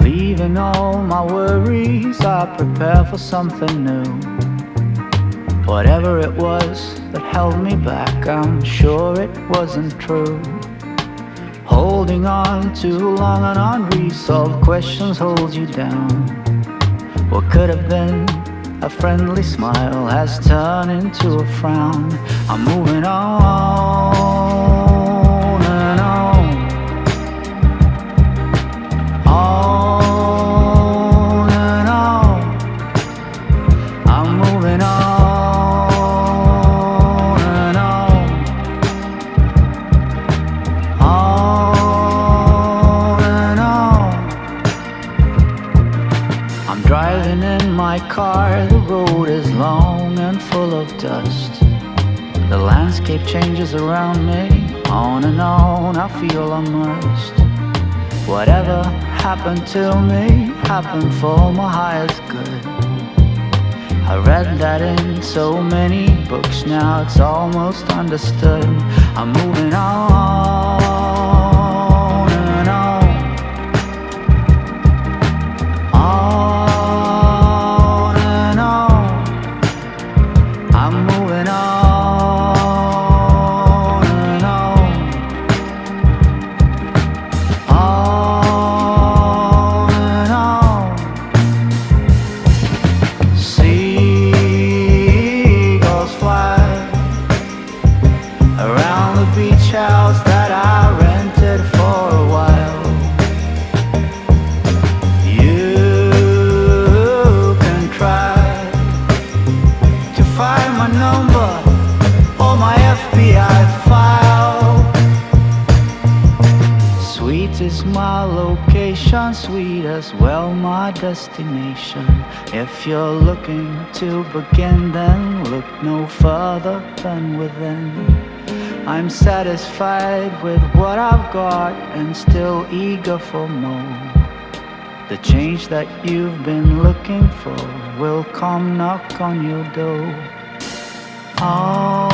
Leaving all my worries, I prepare for something new. Whatever it was that held me back, I'm sure it wasn't true. Holding on too long and unresolved questions hold you down. What could have been a friendly smile has turned into a frown. I'm moving on and on, on and on. I'm moving on and on, on and on. I'm driving in my car, the road is long and full of dust. The landscape changes around me, on and on, I feel immersed. Whatever happened to me, happened for my highest good. I read that in so many books, now it's almost understood. I'm moving on and on, on and on. I'm moving on and on, on and on. Seagulls fly around the beach house that I rented for a while. You can try to find my number or my FBI file. Sweet is my location, sweet as well my destination. If you're looking to begin, then look no further than within. I'm satisfied with what I've got and still eager for more. The change that you've been looking for will come knock on your door. Oh.